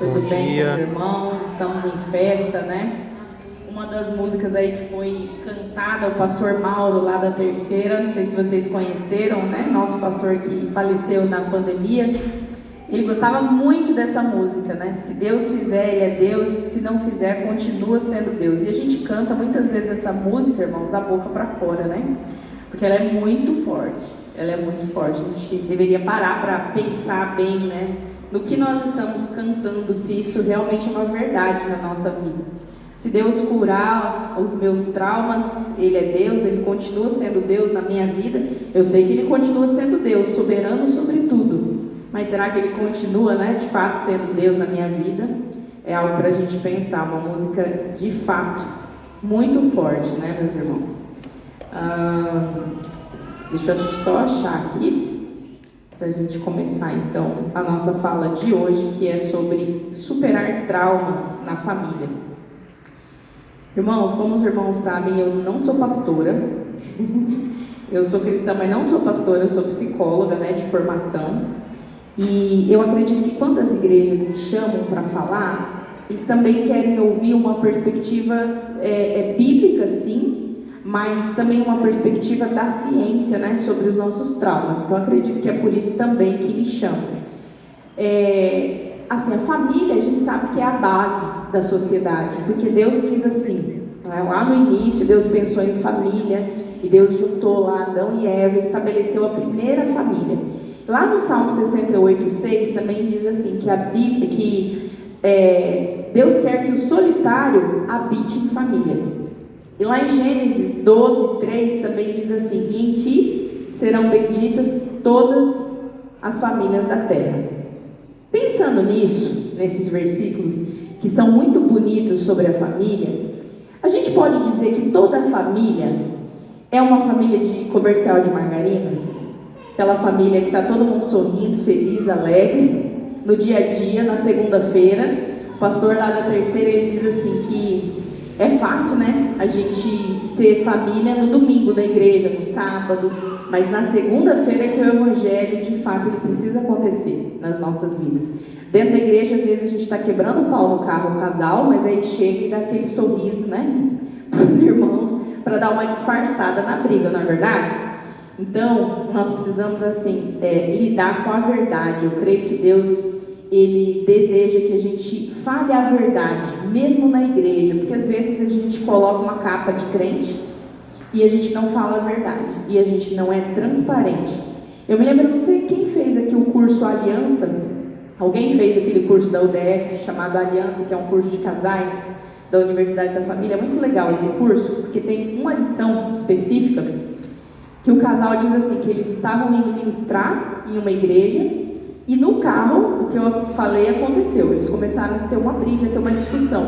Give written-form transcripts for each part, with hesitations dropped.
Tudo bem com os irmãos? Estamos em festa, né? Uma das músicas aí que foi cantada, o pastor Mauro, lá da Terceira, não sei se vocês conheceram, né? Nosso pastor que faleceu na pandemia. Ele gostava muito dessa música, né? Se Deus fizer, Ele é Deus, se não fizer, continua sendo Deus. E a gente canta muitas vezes essa música, irmãos, da boca para fora, né? Porque ela é muito forte, ela é muito forte. A gente deveria parar para pensar bem, né? No que nós estamos cantando, se isso realmente é uma verdade na nossa vida. Se Deus curar os meus traumas, Ele é Deus, Ele continua sendo Deus na minha vida. Eu sei que Ele continua sendo Deus, soberano sobre tudo. Mas será que Ele continua, né, de fato sendo Deus na minha vida? É algo para a gente pensar, uma música de fato muito forte, né, meus irmãos? Deixa eu só achar aqui para a gente começar então a nossa fala de hoje, que é sobre superar traumas na família. Irmãos, como os irmãos sabem, eu não sou pastora. Eu sou cristã, mas não sou pastora, eu sou psicóloga, né, de formação. E eu acredito que quando as igrejas me chamam para falar, eles também querem ouvir uma perspectiva bíblica, sim, mas também uma perspectiva da ciência, né, sobre os nossos traumas. Então, acredito que é por isso também que me chamam. Assim, a família, a gente sabe que é a base da sociedade, porque Deus quis assim. Lá no início, Deus pensou em família, e Deus juntou lá Adão e Eva, e estabeleceu a primeira família. Lá no Salmo 68:6 também diz assim, que a Bíblia, Deus quer que o solitário habite em família. E lá em Gênesis 12:3 também diz assim: e em ti serão benditas todas as famílias da terra. Pensando nisso, nesses versículos que são muito bonitos sobre a família, a gente pode dizer que toda a família é uma família de comercial de margarina? Aquela família que está todo mundo sorrindo, feliz, alegre, no dia a dia, na segunda-feira. O pastor lá da Terceira, ele diz assim que é fácil, né, a gente ser família no domingo da igreja, no sábado, mas na segunda-feira é que o evangelho, de fato, ele precisa acontecer nas nossas vidas. Dentro da igreja, às vezes a gente está quebrando o pau no carro, o casal, mas aí chega e dá aquele sorriso, né, para os irmãos, para dar uma disfarçada na briga, não é verdade? Então, nós precisamos, assim, lidar com a verdade. Eu creio que Deus, Ele deseja que a gente fale a verdade, mesmo na igreja, porque às vezes a gente coloca uma capa de crente e a gente não fala a verdade, e a gente não é transparente. Eu me lembro, não sei quem fez aqui o curso Aliança. Alguém fez aquele curso da UDF chamado Aliança, que é um curso de casais da Universidade da Família. É muito legal esse curso, porque tem uma lição específica que o casal diz assim, que eles estavam indo ministrar em uma igreja, e no carro, o que eu falei aconteceu. Eles começaram a ter uma briga, a ter uma discussão,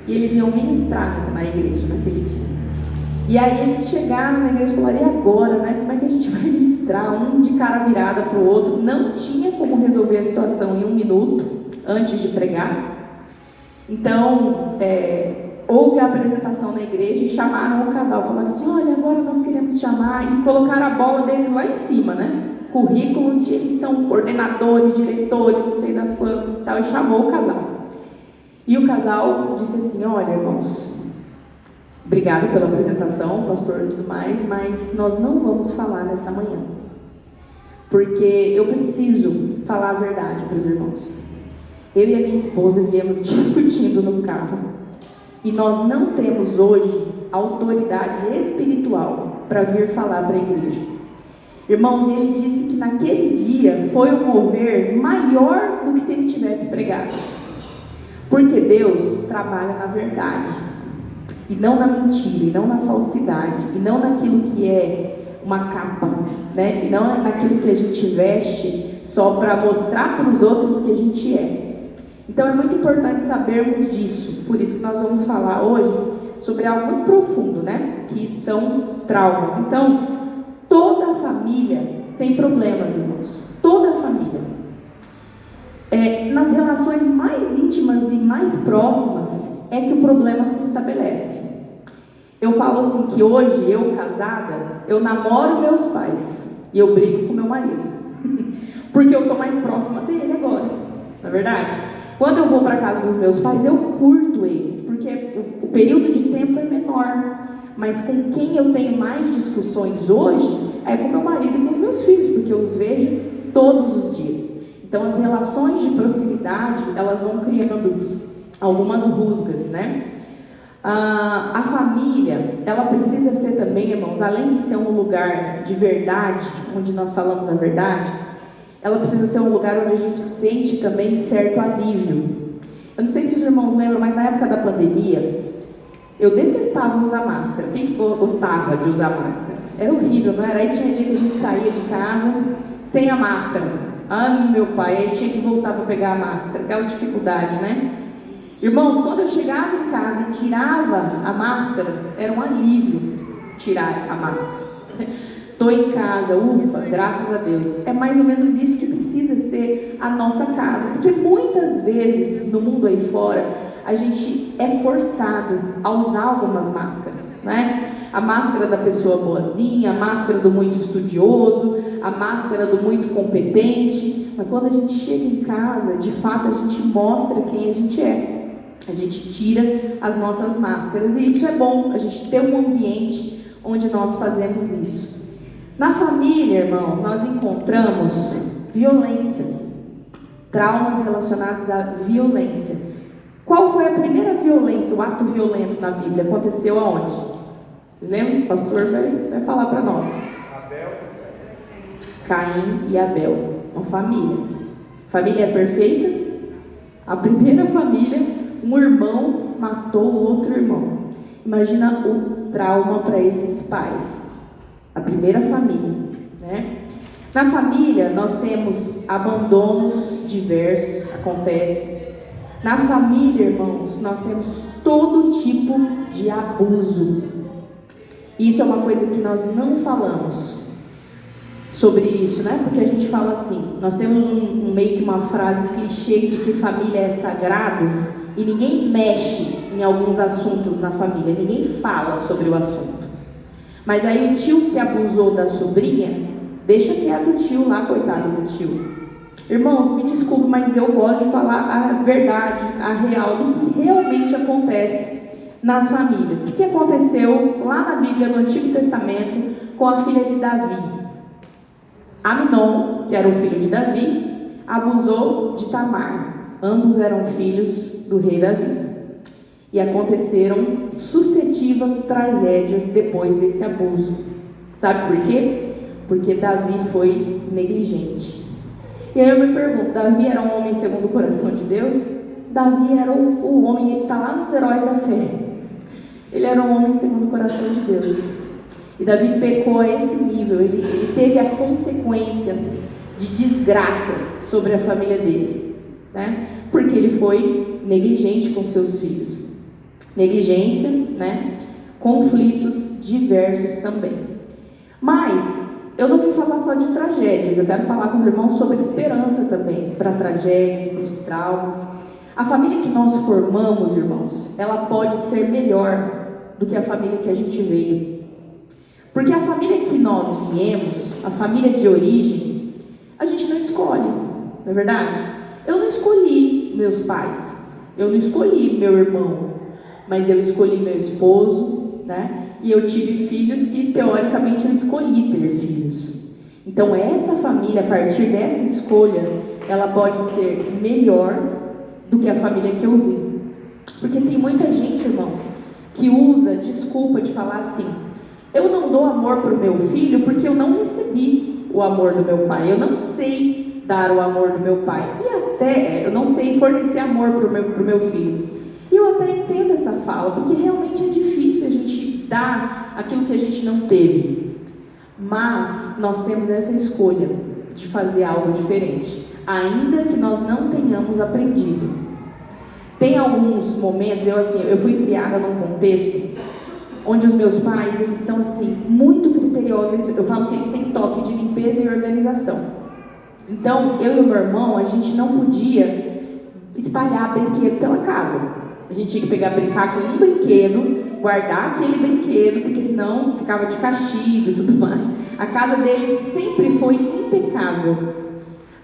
e eles iam ministrar na igreja naquele dia. E aí eles chegaram na igreja e falaram: e agora, né? Como é que a gente vai ministrar? Um de cara virada para o outro. Não tinha como resolver a situação em 1 minuto antes de pregar. Então, houve a apresentação na igreja e chamaram o casal, falaram assim: olha, agora nós queremos chamar, e colocaram a bola deles lá em cima, né? Currículo onde eles são coordenadores, diretores, não sei das quantas e tal, e chamou o casal. E o casal disse assim: olha, irmãos, obrigado pela apresentação, pastor e tudo mais, mas nós não vamos falar nessa manhã, porque eu preciso falar a verdade para os irmãos. Eu e a minha esposa viemos discutindo no carro, e nós não temos hoje autoridade espiritual para vir falar para a igreja. Irmãos, ele disse que naquele dia foi um mover maior do que se ele tivesse pregado. Porque Deus trabalha na verdade, e não na mentira, e não na falsidade, e não naquilo que é uma capa, né? E não naquilo que a gente veste só para mostrar para os outros que a gente é. Então é muito importante sabermos disso. Por isso que nós vamos falar hoje sobre algo muito profundo, né? Que são traumas. Então, toda a família tem problemas, irmãos. Toda a família. Nas relações mais íntimas e mais próximas é que o problema se estabelece. Eu falo assim que hoje, eu casada, eu namoro meus pais e eu brigo com meu marido. Porque eu estou mais próxima dele agora, não é verdade? Quando eu vou para a casa dos meus pais, eu curto eles, porque o período de tempo é menor. Mas com quem eu tenho mais discussões hoje é com meu marido e com os meus filhos, porque eu os vejo todos os dias. Então as relações de proximidade, elas vão criando algumas rusgas, né? A família, ela precisa ser também, irmãos, além de ser um lugar de verdade, onde nós falamos a verdade, ela precisa ser um lugar onde a gente sente também certo alívio. Eu não sei se os irmãos lembram, mas na época da pandemia, eu detestava usar máscara. Quem que gostava de usar máscara? Era horrível, não era? Aí tinha dia que a gente saía de casa sem a máscara. Ah, meu pai, aí tinha que voltar para pegar a máscara, aquela dificuldade, né? Irmãos, quando eu chegava em casa e tirava a máscara, era um alívio tirar a máscara. Estou em casa, ufa, graças a Deus. É mais ou menos isso que precisa ser a nossa casa, porque muitas vezes no mundo aí fora a gente é forçado a usar algumas máscaras, né? A máscara da pessoa boazinha, a máscara do muito estudioso, a máscara do muito competente. Mas quando a gente chega em casa, de fato a gente mostra quem a gente é. A gente tira as nossas máscaras e isso é bom, a gente ter um ambiente onde nós fazemos isso. Na família, irmãos, nós encontramos violência, traumas relacionados à violência. Qual foi a primeira violência, o ato violento na Bíblia? Aconteceu aonde? Vocês lembram? O pastor vai falar para nós. Abel. Caim e Abel, uma família. Família perfeita? A primeira família, um irmão matou o outro irmão. Imagina o trauma para esses pais. A primeira família, né? Na família nós temos abandonos diversos, acontece. Na família, irmãos, nós temos todo tipo de abuso. Isso é uma coisa que nós não falamos sobre isso, né? Porque a gente fala assim, nós temos meio que uma frase clichê de que família é sagrado e ninguém mexe em alguns assuntos na família, ninguém fala sobre o assunto. Mas aí o tio que abusou da sobrinha, deixa quieto o tio lá, coitado do tio. Irmãos, me desculpe, mas eu gosto de falar a verdade, a real, do que realmente acontece nas famílias. O que aconteceu lá na Bíblia, no Antigo Testamento, com a filha de Davi? Aminon, que era o filho de Davi, abusou de Tamar. Ambos eram filhos do rei Davi. E aconteceram sucessivas tragédias depois desse abuso. Sabe por quê? Porque Davi foi negligente. E aí eu me pergunto, Davi era um homem segundo o coração de Deus? Davi era o homem, ele está lá nos heróis da fé. Ele era um homem segundo o coração de Deus. E Davi pecou a esse nível, ele teve a consequência de desgraças sobre a família dele, né? Porque ele foi negligente com seus filhos. Negligência, né? Conflitos diversos também. Mas eu não vim falar só de tragédias, eu quero falar com os irmãos sobre esperança também, para tragédias, para os traumas. A família que nós formamos, irmãos, ela pode ser melhor do que a família que a gente veio. Porque a família que nós viemos, a família de origem, a gente não escolhe, não é verdade? Eu não escolhi meus pais, eu não escolhi meu irmão, mas eu escolhi meu esposo, né? E eu tive filhos que, teoricamente, eu escolhi ter filhos. Então, essa família, a partir dessa escolha, ela pode ser melhor do que a família que eu vim. Porque tem muita gente, irmãos, que usa desculpa de falar assim: eu não dou amor para o meu filho porque eu não recebi o amor do meu pai. Eu não sei dar o amor do meu pai. E até eu não sei fornecer amor para o meu filho. E eu até entendo essa fala, porque realmente é difícil a gente dar aquilo que a gente não teve. Mas nós temos essa escolha de fazer algo diferente, ainda que nós não tenhamos aprendido. Tem alguns momentos, eu fui criada num contexto onde os meus pais, eles são assim, muito criteriosos. Eu falo que eles têm toque de limpeza e organização. Então, eu e o meu irmão, a gente não podia espalhar brinquedo pela casa. A gente tinha que brincar com um brinquedo, guardar aquele brinquedo, porque senão ficava de castigo e tudo mais. A casa deles sempre foi impecável.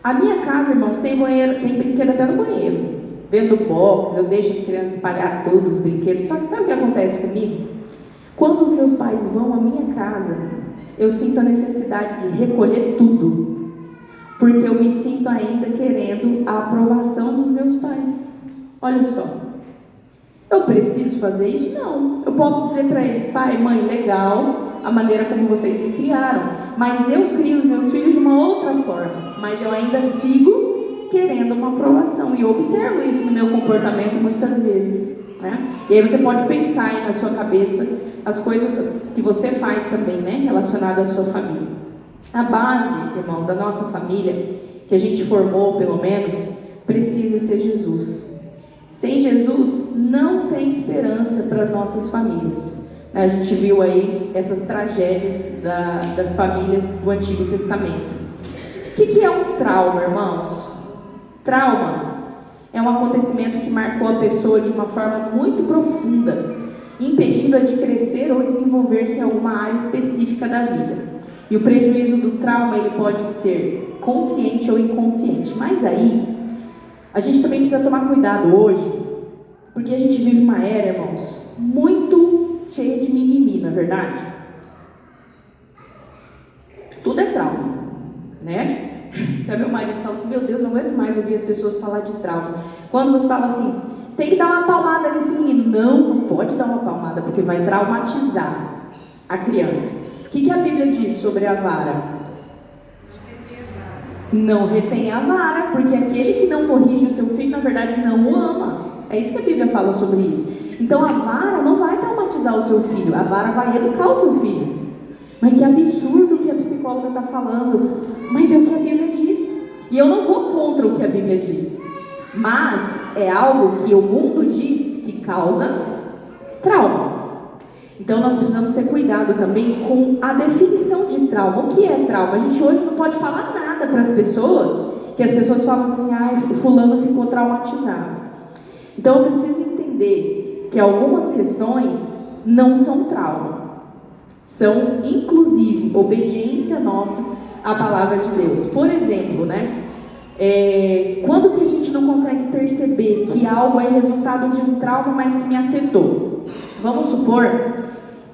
A minha casa, irmãos, tem banheiro, tem brinquedo até no banheiro. vendo boxe, eu deixo as crianças espalhar tudo, os brinquedos. Só que sabe o que acontece comigo? Quando os meus pais vão à minha casa, eu sinto a necessidade de recolher tudo, porque eu me sinto ainda querendo a aprovação dos meus pais. Olha só, eu preciso fazer isso? Não. Eu posso dizer para eles: pai, mãe, legal a maneira como vocês me criaram, mas eu crio os meus filhos de uma outra forma, mas eu ainda sigo querendo uma aprovação, e eu observo isso no meu comportamento muitas vezes, né? E aí você pode pensar aí na sua cabeça as coisas que você faz também, né, relacionadas à sua família. A base, irmãos, da nossa família, que a gente formou pelo menos, precisa ser Jesus. Sem Jesus não tem esperança para as nossas famílias. A gente viu aí essas tragédias das famílias do Antigo Testamento. O que é um trauma, irmãos? Trauma é um acontecimento que marcou a pessoa de uma forma muito profunda, impedindo-a de crescer ou desenvolver-se em alguma área específica da vida. E o prejuízo do trauma, ele pode ser consciente ou inconsciente. Mas aí, a gente também precisa tomar cuidado hoje, porque a gente vive uma era, irmãos, muito cheia de mimimi, não é verdade? Tudo é trauma, né? Então meu marido fala assim: meu Deus, não aguento mais ouvir as pessoas falar de trauma. Quando você fala assim, tem que dar uma palmada nesse menino. Não pode dar uma palmada, porque vai traumatizar a criança. O que a Bíblia diz sobre a vara? Não retém a vara, porque aquele que não corrige o seu filho, na verdade, não o ama. É isso que a Bíblia fala sobre isso. Então a vara não vai traumatizar o seu filho, a vara vai educar o seu filho. Mas que absurdo que a psicóloga está falando. Mas é o que a Bíblia diz. E eu não vou contra o que a Bíblia diz. Mas é algo que o mundo diz que causa trauma. Então nós precisamos ter cuidado também com a definição de trauma. O que é trauma? A gente hoje não pode falar nada para as pessoas, que as pessoas falam assim: ai, fulano ficou traumatizado. Então eu preciso entender que algumas questões não são trauma. São, inclusive, obediência nossa à palavra de Deus. Por exemplo, né? Quando que a gente não consegue perceber que algo é resultado de um trauma, mas que me afetou? Vamos supor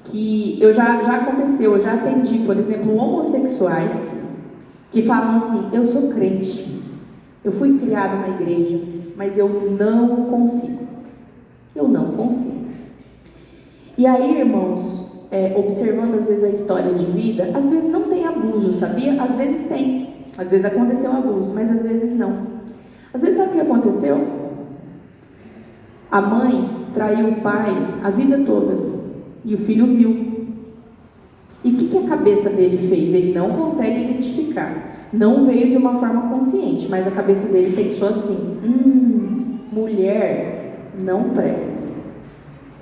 que já aconteceu, eu já atendi, por exemplo, homossexuais que falam assim: eu sou crente, eu fui criado na igreja, mas eu não consigo. Eu não consigo. E aí, irmãos, observando às vezes a história de vida, às vezes não tem abuso, sabia? Às vezes tem. Às vezes aconteceu abuso, mas às vezes não. Às vezes sabe o que aconteceu? A mãe traiu o pai a vida toda e o filho viu. E o que a cabeça dele fez? Ele não consegue identificar. Não veio de uma forma consciente, mas a cabeça dele pensou assim: mulher não presta.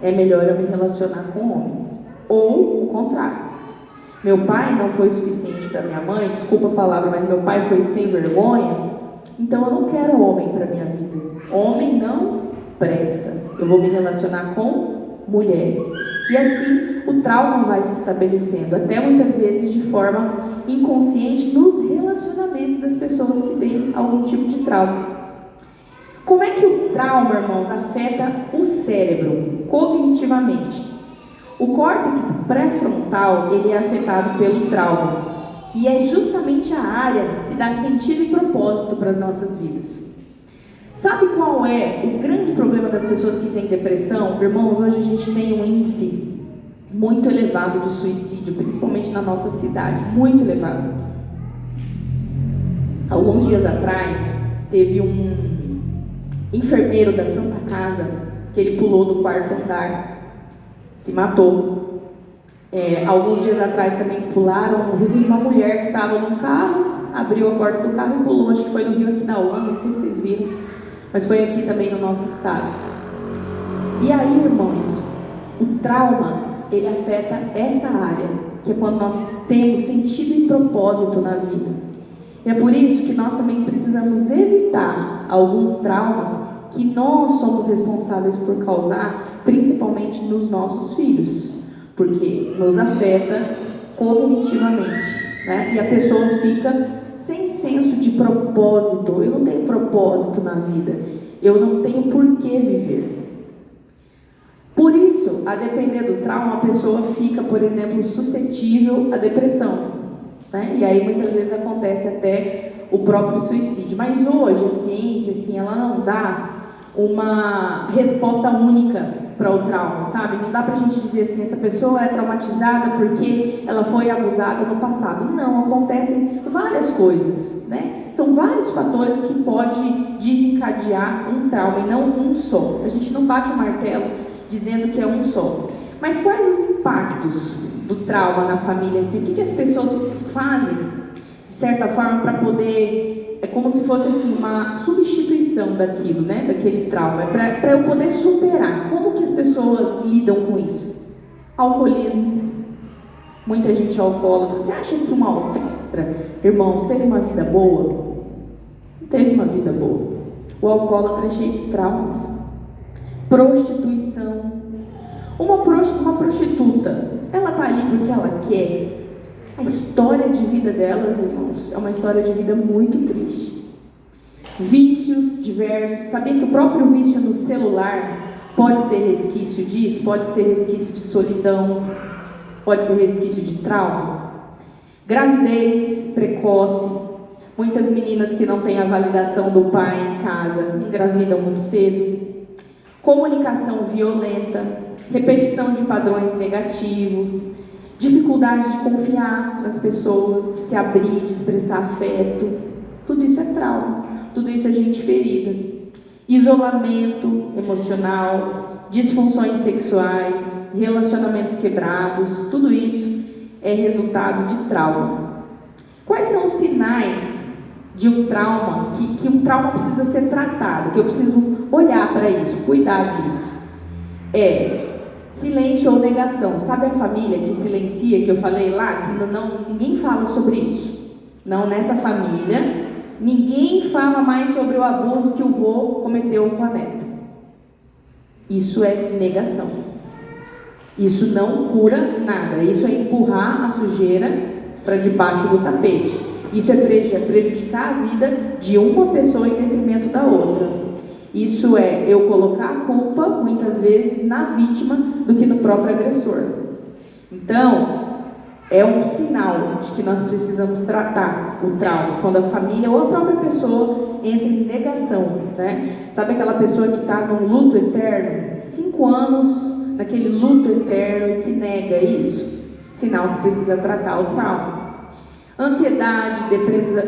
É melhor eu me relacionar com homens. Ou o contrário. Meu pai não foi suficiente para minha mãe, desculpa a palavra, mas meu pai foi sem vergonha, então eu não quero homem para minha vida. Homem não presta. Eu vou me relacionar com mulheres. E assim o trauma vai se estabelecendo, até muitas vezes de forma inconsciente, nos relacionamentos das pessoas que têm algum tipo de trauma. Como é que o trauma, irmãos, afeta o cérebro cognitivamente? O córtex pré-frontal, ele é afetado pelo trauma, e é justamente a área que dá sentido e propósito para as nossas vidas. Sabe qual é o grande problema das pessoas que têm depressão? Irmãos, hoje a gente tem um índice muito elevado de suicídio, principalmente na nossa cidade, muito elevado. Alguns dias atrás, teve um enfermeiro da Santa Casa que ele pulou do quarto andar, se matou. Alguns dias atrás também pularam no rio de uma mulher que estava num carro, abriu a porta do carro e pulou. Acho que foi no rio Aquidauã, não sei se vocês viram, mas foi aqui também no nosso estado. E aí, irmãos, o trauma, ele afeta essa área, que é quando nós temos sentido e propósito na vida. E é por isso que nós também precisamos evitar alguns traumas que nós somos responsáveis por causar, principalmente nos nossos filhos, porque nos afeta cognitivamente, né? E a pessoa fica sem senso de propósito. Eu não tenho propósito na vida. eu não tenho por que viver. Por isso, a depender do trauma, a pessoa fica, por exemplo, suscetível à depressão, né? E aí muitas vezes acontece até o próprio suicídio. Mas hoje a ciência, assim, ela não dá uma resposta única para o trauma, sabe? Não dá pra gente dizer assim, essa pessoa é traumatizada porque ela foi abusada no passado. Não, acontecem várias coisas, né? São vários fatores que podem desencadear um trauma e não um só. A gente não bate o martelo dizendo que é um só. Mas quais os impactos do trauma na família? Assim, o que as pessoas fazem, de certa forma, para poder... É como se fosse assim, uma substituição daquilo, né? Daquele trauma. É para eu poder superar. Como que as pessoas lidam com isso? Alcoolismo. Muita gente é alcoólatra. Você acha que uma alcoólatra, irmãos, teve uma vida boa? Não teve uma vida boa. O alcoólatra é cheio de traumas. Prostituição. Uma prostituta, ela está ali porque ela quer. A história de vida delas, irmãos, é uma história de vida muito triste. Vícios diversos. Sabia que o próprio vício no celular pode ser resquício disso? Pode ser resquício de solidão, pode ser resquício de trauma. Gravidez precoce. Muitas meninas que não têm a validação do pai em casa engravidam muito cedo. Comunicação violenta, repetição de padrões negativos, dificuldade de confiar nas pessoas, de se abrir, de expressar afeto. Tudo isso é trauma, tudo isso é gente ferida. Isolamento emocional, disfunções sexuais, relacionamentos quebrados, tudo isso é resultado de trauma. Quais são os sinais de um trauma, que um trauma precisa ser tratado, que eu preciso olhar para isso, cuidar disso? Silêncio ou negação. Sabe a família que silencia, que eu falei lá, que ninguém fala sobre isso? Não, nessa família, ninguém fala mais sobre o abuso que o vô cometeu com a neta. Isso é negação. Isso não cura nada. Isso é empurrar a sujeira para debaixo do tapete. Isso é prejudicar a vida de uma pessoa em detrimento da outra. Isso é eu colocar a culpa, muitas vezes, na vítima do que no próprio agressor. Então, é um sinal de que nós precisamos tratar o trauma, quando a família ou a própria pessoa entra em negação, né? Sabe aquela pessoa que está num luto eterno? 5 anos naquele luto eterno e que nega isso? Sinal que precisa tratar o trauma. Ansiedade,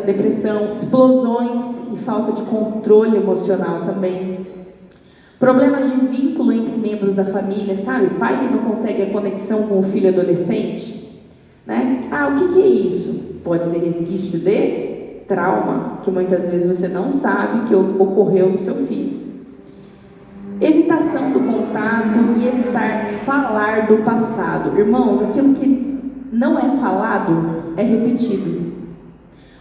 depressão, explosões e falta de controle emocional também. Problemas de vínculo entre membros da família, sabe? Pai que não consegue a conexão com o filho adolescente, né? O que é isso? Pode ser resquício de trauma, que muitas vezes você não sabe que ocorreu no seu filho. Evitação do contato e evitar falar do passado. Irmãos, aquilo que não é falado é repetido.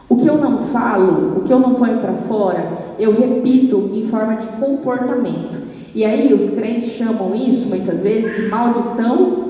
O que eu não falo, o que eu não ponho para fora, eu repito em forma de comportamento. E aí os crentes chamam isso, muitas vezes, de maldição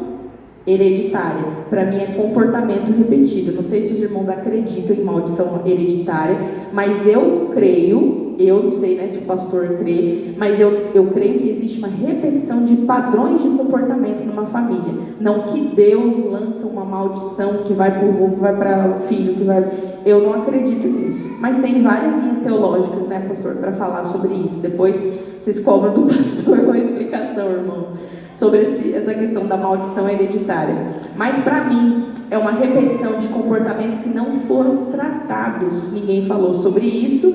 hereditária. Para mim é comportamento repetido. Não sei se os irmãos acreditam em maldição hereditária, mas eu creio, eu não sei, né, se o pastor crê, mas eu creio que existe uma repetição de padrões de comportamento numa família. Não que Deus lança uma maldição que vai para o vô, que vai para o filho, que vai... Eu não acredito nisso. Mas tem várias linhas teológicas, né, pastor, para falar sobre isso. Depois vocês cobram do pastor uma explicação, irmãos, sobre essa questão da maldição hereditária. Mas para mim é uma repetição de comportamentos que não foram tratados. Ninguém falou sobre isso,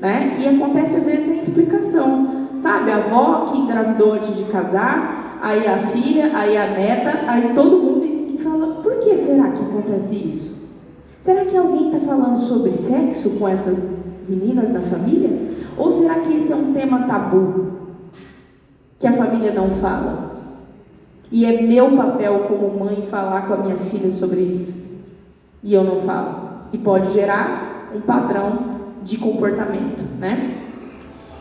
né? E acontece às vezes sem explicação, sabe? A avó que engravidou antes de casar, aí a filha, aí a neta, aí todo mundo fala: por que será que acontece isso? Será que alguém está falando sobre sexo com essas meninas na família? Ou será que esse é um tema tabu que a família não fala? E é meu papel como mãe falar com a minha filha sobre isso, e eu não falo, e pode gerar um padrão de comportamento, né?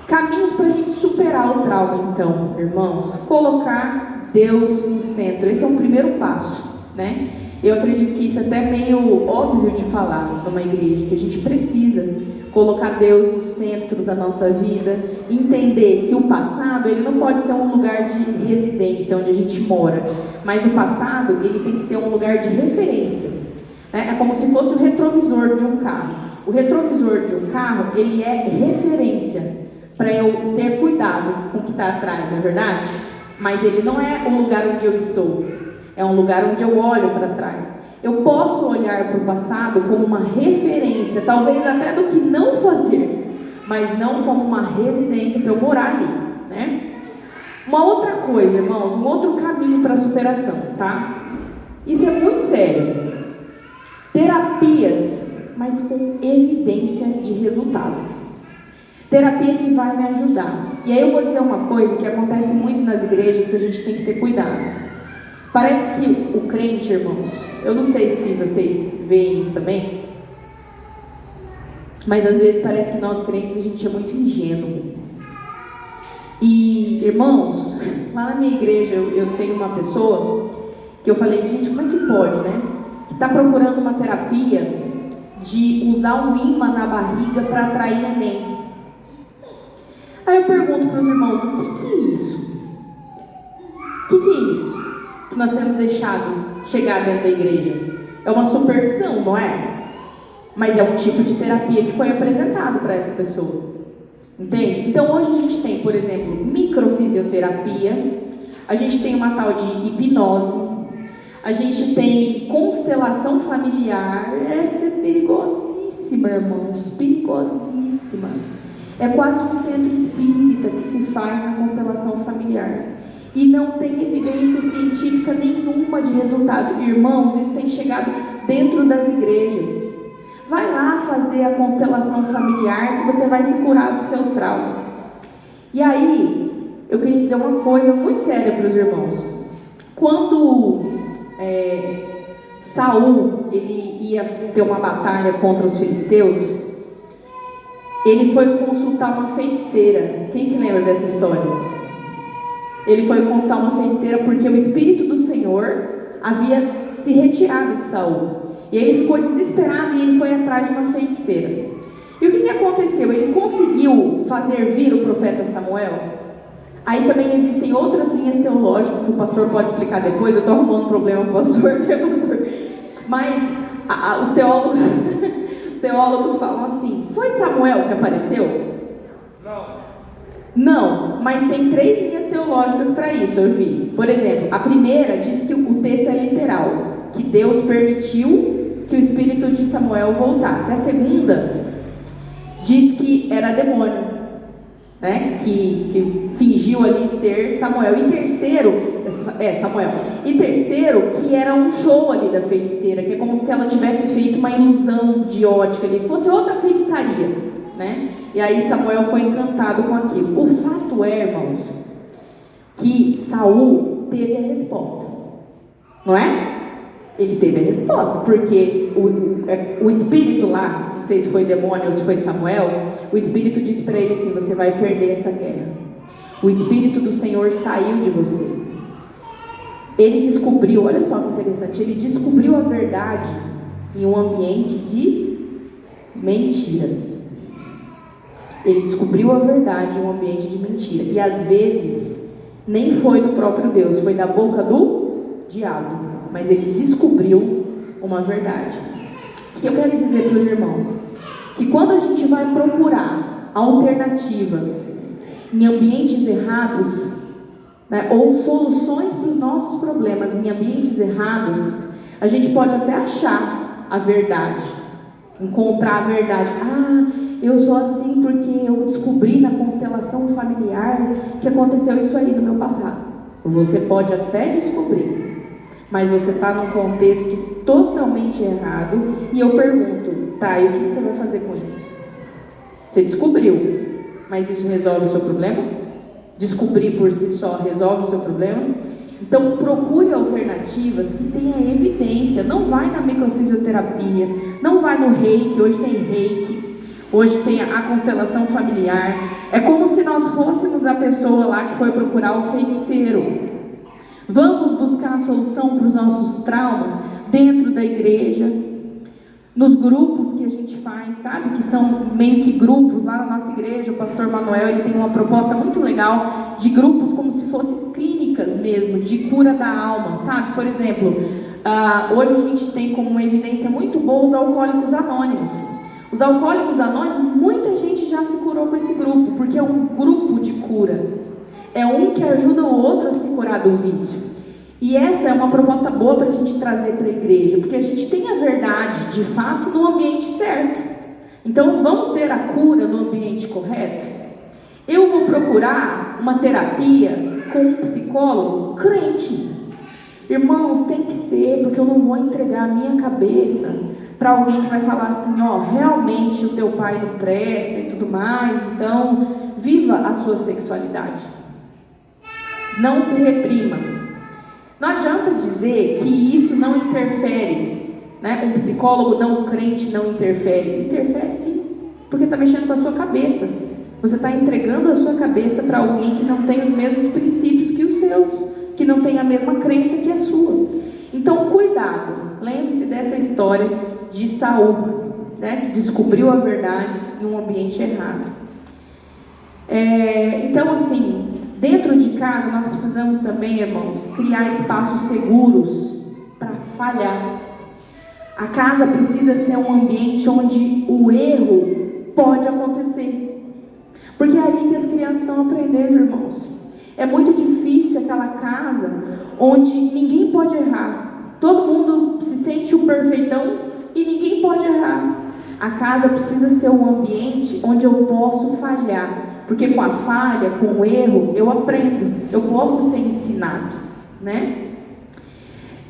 Caminhos para a gente superar o trauma, então, irmãos: colocar Deus no centro. Esse é o primeiro passo, né? Eu acredito que isso é até meio óbvio de falar numa igreja, que a gente precisa colocar Deus no centro da nossa vida, entender que o passado, ele não pode ser um lugar de residência, onde a gente mora, mas o passado, ele tem que ser um lugar de referência, né? É como se fosse o retrovisor de um carro. O retrovisor de um carro, ele é referência para eu ter cuidado com o que está atrás, não é verdade? Mas ele não é o lugar onde eu estou, é um lugar onde eu olho para trás. Eu posso olhar para o passado como uma referência, talvez até do que não fazer, mas não como uma residência para eu morar ali, né? Uma outra coisa, irmãos, um outro caminho para a superação, tá? Isso é muito sério. Terapias, mas com evidência de resultado. Terapia que vai me ajudar. E aí eu vou dizer uma coisa que acontece muito nas igrejas que a gente tem que ter cuidado. Parece que o crente, irmãos, eu não sei se vocês veem isso também, mas às vezes parece que nós crentes a gente é muito ingênuo. E, irmãos, lá na minha igreja eu tenho uma pessoa que eu falei, gente, como é que pode, né? Que está procurando uma terapia de usar um imã na barriga para atrair neném. Aí eu pergunto para os irmãos, o que é isso? O que é isso que nós temos deixado chegar dentro da igreja? É uma superstição, não é? Mas é um tipo de terapia que foi apresentado para essa pessoa. Entende? Então hoje a gente tem, por exemplo, microfisioterapia, a gente tem uma tal de hipnose, a gente tem constelação familiar. Essa é perigosíssima, irmãos, perigosíssima. É quase um centro espírita que se faz na constelação familiar. E não tem evidência científica nenhuma de resultado. Irmãos, isso tem chegado dentro das igrejas. Vai lá fazer a constelação familiar que você vai se curar do seu trauma. E aí, eu queria dizer uma coisa muito séria para os irmãos. Quando Saul ele ia ter uma batalha contra os filisteus, ele foi consultar uma feiticeira. Quem se lembra dessa história? Ele foi consultar uma feiticeira porque o Espírito do Senhor havia se retirado de Saul. E aí ele ficou desesperado e ele foi atrás de uma feiticeira. E o que aconteceu? Ele conseguiu fazer vir o profeta Samuel. Aí também existem outras linhas teológicas que o pastor pode explicar depois. Eu estou arrumando um problema com o pastor, mas os teólogos falam assim: foi Samuel que apareceu? Não, mas tem 3 linhas teológicas para isso, eu vi. Por exemplo, a primeira diz que o texto é literal, que Deus permitiu que o espírito de Samuel voltasse. A segunda diz que era demônio, né? Que fingiu ali ser Samuel. E terceiro, E terceiro, que era um show ali da feiticeira, que é como se ela tivesse feito uma ilusão de ótica ali, fosse outra feitiçaria, né? E aí Samuel foi encantado com aquilo. O fato é, irmãos, que Saul teve a resposta, não é? Ele teve a resposta, porque o espírito lá, não sei se foi demônio ou se foi Samuel, o espírito disse para ele assim: você vai perder essa guerra. O espírito do Senhor saiu de você. Ele descobriu, olha só que interessante, ele descobriu a verdade em um ambiente de mentira. Ele descobriu a verdade em um ambiente de mentira. E às vezes, nem foi do próprio Deus, foi da boca do diabo. Mas ele descobriu uma verdade. O que eu quero dizer para os irmãos? Que quando a gente vai procurar alternativas em ambientes errados, né, ou soluções para os nossos problemas em ambientes errados, a gente pode até achar a verdade, encontrar a verdade. Eu sou assim porque eu descobri na constelação familiar que aconteceu isso aí no meu passado. Você pode até descobrir, mas você está num contexto totalmente errado. E eu pergunto, tá, e o que você vai fazer com isso? Você descobriu, mas isso resolve o seu problema? Descobrir por si só resolve o seu problema? Então procure alternativas que tenham evidência. Não vai na microfisioterapia, não vai no reiki. Hoje tem reiki, hoje tem a constelação familiar. É como se nós fôssemos a pessoa lá que foi procurar o feiticeiro. Vamos buscar a solução para os nossos traumas dentro da igreja. nos grupos que a gente faz, sabe? Que são meio que grupos. Lá na nossa igreja, o pastor Manuel, ele tem uma proposta muito legal de grupos como se fossem clínicas mesmo, de cura da alma, sabe? Por exemplo, hoje a gente tem como uma evidência muito boa os alcoólicos anônimos. Os alcoólicos anônimos, muita gente já se curou com esse grupo, porque é um grupo de cura. É um que ajuda o outro a se curar do vício. E essa é uma proposta boa para a gente trazer para a igreja, porque a gente tem a verdade, de fato, no ambiente certo. Então, vamos ter a cura no ambiente correto? Eu vou procurar uma terapia com um psicólogo crente. Irmãos, tem que ser, porque eu não vou entregar a minha cabeça para alguém que vai falar assim, ó, realmente o teu pai não presta e tudo mais, então, viva a sua sexualidade. Não se reprima. Não adianta dizer que isso não interfere, né? Um psicólogo não crente não interfere. Interfere sim, porque está mexendo com a sua cabeça. Você está entregando a sua cabeça para alguém que não tem os mesmos princípios que os seus, que não tem a mesma crença que a sua. Então, cuidado. Lembre-se dessa história de Saul, né? Que descobriu a verdade em um ambiente errado. Então, assim, dentro de casa, nós precisamos também, irmãos, criar espaços seguros para falhar. A casa precisa ser um ambiente onde o erro pode acontecer. Porque é aí que as crianças estão aprendendo, irmãos. É muito difícil aquela casa onde ninguém pode errar. Todo mundo se sente o perfeitão e ninguém pode errar. A casa precisa ser um ambiente onde eu posso falhar. Porque com a falha, com o erro, eu aprendo, eu posso ser ensinado, né?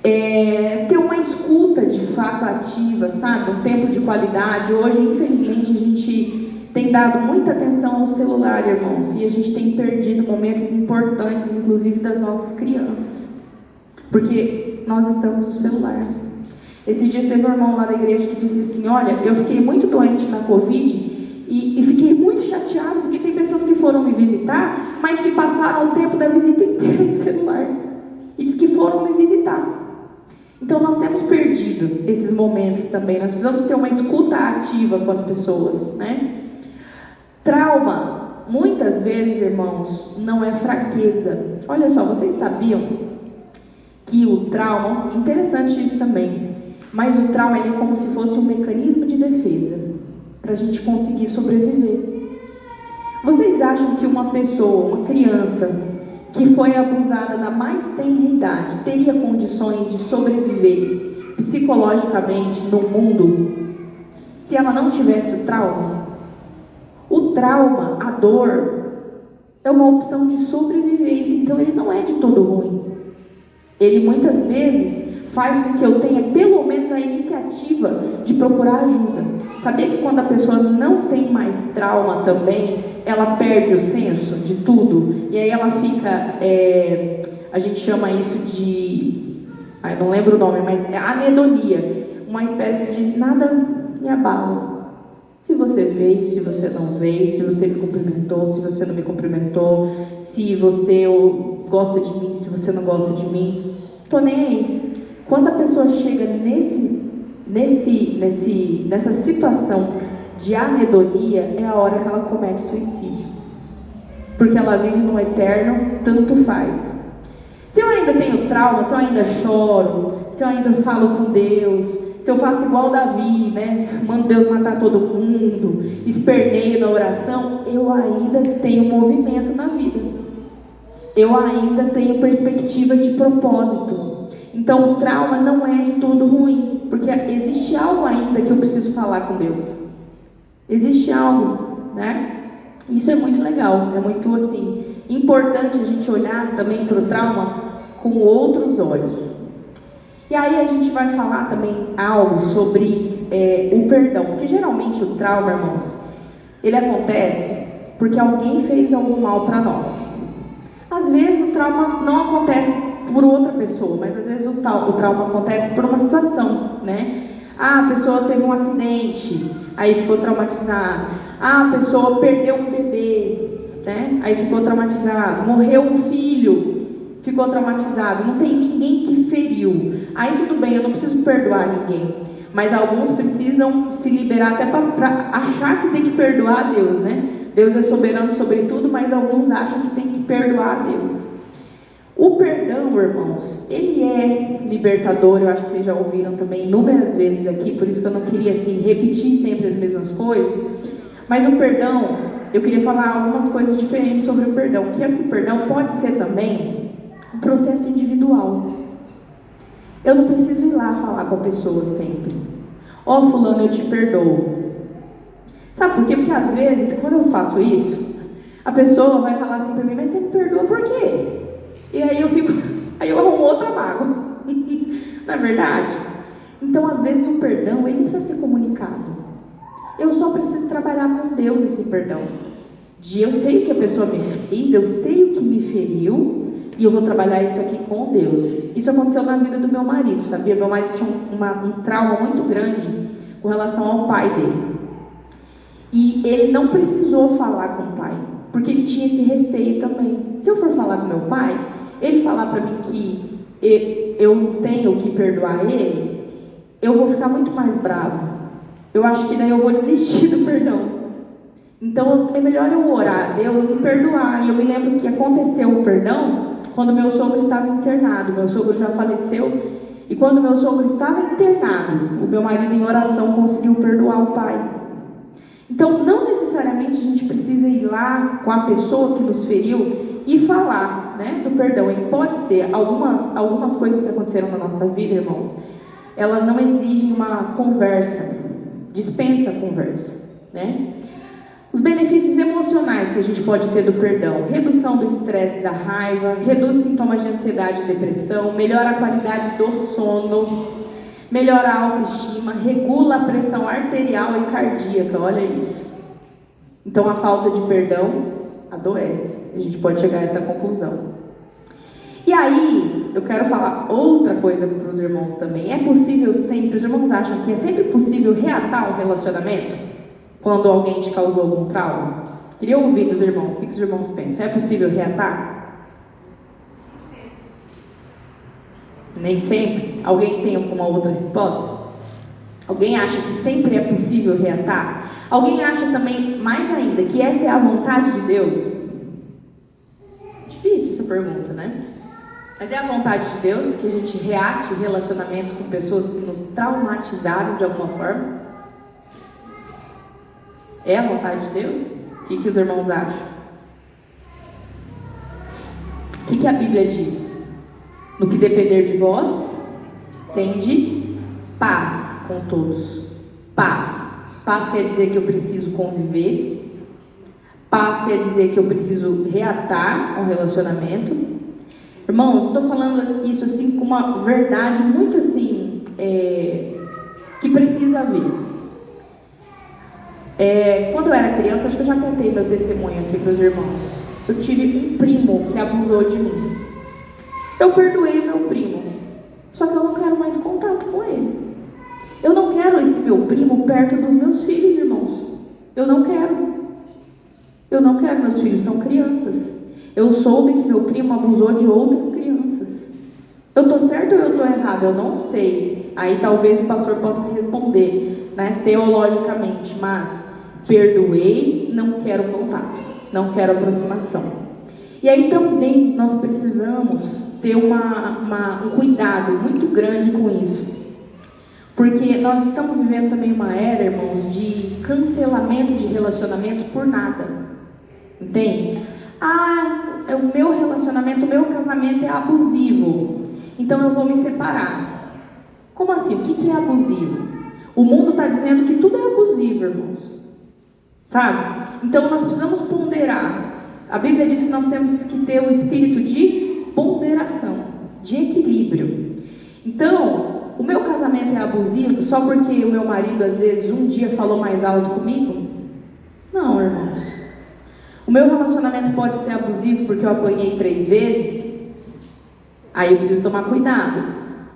Ter uma escuta de fato ativa, sabe? Um tempo de qualidade. Hoje, infelizmente, a gente tem dado muita atenção ao celular, irmãos, e a gente tem perdido momentos importantes, inclusive das nossas crianças, porque nós estamos no celular. Esses dias teve um irmão lá da igreja que disse assim, olha, eu fiquei muito doente na Covid, e fiquei muito chateado, porque tem pessoas que foram me visitar, mas que passaram o tempo da visita inteira no celular. E diz que foram me visitar. Então nós temos perdido esses momentos também. Nós precisamos ter uma escuta ativa com as pessoas, né? Trauma, muitas vezes, irmãos, não é fraqueza. Olha só, vocês sabiam que o trauma, interessante isso também, mas o trauma ele é como se fosse um mecanismo de defesa para a gente conseguir sobreviver. Vocês acham que uma pessoa, uma criança, que foi abusada na mais tenra idade, teria condições de sobreviver psicologicamente no mundo se ela não tivesse o trauma? O trauma, a dor, é uma opção de sobrevivência, então ele não é de todo ruim. Ele muitas vezes faz com que eu tenha pelo menos a iniciativa de procurar ajuda. Sabia que quando a pessoa não tem mais trauma também, ela perde o senso de tudo? E aí ela fica, a gente chama isso de, não lembro o nome, mas é anedonia. Uma espécie de nada me abala. Se você veio, se você não veio, se você me cumprimentou, se você não me cumprimentou, se você gosta de mim, se você não gosta de mim, tô nem aí. Quando a pessoa chega nessa situação de anedonia, é a hora que ela comete suicídio. Porque ela vive no eterno, tanto faz. Se eu ainda tenho trauma, se eu ainda choro, se eu ainda falo com Deus, se eu faço igual Davi, né? Mando Deus matar todo mundo, esperneio na oração, eu ainda tenho movimento na vida. Eu ainda tenho perspectiva de propósito. Então o trauma não é de todo ruim, porque existe algo ainda que eu preciso falar com Deus. Existe algo, né? Isso é muito legal, é muito assim, importante a gente olhar também para o trauma com outros olhos. E aí a gente vai falar também algo sobre o perdão, porque geralmente o trauma, irmãos, ele acontece porque alguém fez algum mal para nós. Às vezes o trauma não acontece por outra pessoa, mas às vezes o trauma acontece por uma situação, né? A pessoa teve um acidente, aí ficou traumatizada. A pessoa perdeu um bebê, né? Aí ficou traumatizado. Morreu um filho, ficou traumatizado. Não tem ninguém que feriu. Aí tudo bem, eu não preciso perdoar ninguém. Mas alguns precisam se liberar até para achar que tem que perdoar a Deus, né? Deus é soberano sobre tudo, mas alguns acham que tem que perdoar a Deus. O perdão, irmãos, ele é libertador. Eu acho que vocês já ouviram também inúmeras vezes aqui, por isso que eu não queria assim repetir sempre as mesmas coisas. Mas o perdão, eu queria falar algumas coisas diferentes sobre o perdão, que é que o perdão pode ser também um processo individual. Eu não preciso ir lá falar com a pessoa sempre. Ó, fulano, eu te perdoo. Sabe por quê? Porque às vezes, quando eu faço isso, a pessoa vai falar assim pra mim, mas você me perdoa por quê? E aí eu arrumo outra mágoa. Não é verdade? Então, às vezes, o perdão, ele precisa ser comunicado. Eu só preciso trabalhar com Deus esse perdão. Eu sei o que a pessoa me fez, eu sei o que me feriu, e eu vou trabalhar isso aqui com Deus. Isso aconteceu na vida do meu marido, sabia? Meu marido tinha um trauma muito grande com relação ao pai dele. E ele não precisou falar com o pai, porque ele tinha esse receio também. Se eu for falar com meu pai, ele falar para mim que eu tenho que perdoar ele, eu vou ficar muito mais bravo. Eu acho que daí eu vou desistir do perdão. Então é melhor eu orar a Deus e perdoar. E eu me lembro que aconteceu o perdão quando meu sogro estava internado. Meu sogro já faleceu. E quando meu sogro estava internado, o meu marido em oração conseguiu perdoar o pai. Então não necessariamente a gente precisa ir lá com a pessoa que nos feriu e falar, né, do perdão. Ele pode ser, algumas coisas que aconteceram na nossa vida, irmãos, elas não exigem uma conversa, dispensa a conversa, né? Os benefícios emocionais que a gente pode ter do perdão: redução do estresse e da raiva, reduz sintomas de ansiedade e depressão, melhora a qualidade do sono, melhora a autoestima, regula a pressão arterial e cardíaca, olha isso. Então a falta de perdão adoece, a gente pode chegar a essa conclusão. E aí, eu quero falar outra coisa para os irmãos também. É possível sempre, os irmãos acham que é sempre possível reatar um relacionamento quando alguém te causou algum trauma? Queria ouvir dos irmãos, o que os irmãos pensam? É possível reatar? Nem sempre? Alguém tem alguma outra resposta? Alguém acha que sempre é possível reatar? Alguém acha também, mais ainda, que essa é a vontade de Deus? Difícil essa pergunta, né? Mas é a vontade de Deus que a gente reate relacionamentos com pessoas que nos traumatizaram de alguma forma? É a vontade de Deus? O que os irmãos acham? O que a Bíblia diz? No que depender de vós, tende paz com todos. Paz. Paz quer dizer que eu preciso conviver. Paz quer dizer que eu preciso reatar um relacionamento. Irmãos, estou falando isso assim com uma verdade muito assim, que precisa haver. Quando eu era criança, acho que eu já contei meu testemunho aqui para os irmãos. Eu tive um primo que abusou de mim. Eu perdoei meu primo, só que eu não quero mais contato com ele. Eu não quero esse meu primo perto dos meus filhos, irmãos. Eu não quero. Meus filhos são crianças. Eu soube que meu primo abusou de outras crianças. Eu estou certo ou eu estou errado? Eu não sei. Aí talvez o pastor possa responder, né, teologicamente, mas perdoei, não quero contato, não quero aproximação. E aí também nós precisamos ter um cuidado muito grande com isso, porque nós estamos vivendo também uma era, irmãos, de cancelamento de relacionamentos por nada, entende? O meu relacionamento, o meu casamento é abusivo, então eu vou me separar. Como assim? O que é abusivo? O mundo está dizendo que tudo é abusivo, irmãos. Sabe? Então nós precisamos ponderar. A Bíblia diz que nós temos que ter um espírito de ponderação, de equilíbrio. Então, o meu casamento é abusivo só porque o meu marido às vezes um dia falou mais alto comigo? Não, irmãos. O meu relacionamento pode ser abusivo porque eu apanhei 3 vezes? Aí eu preciso tomar cuidado,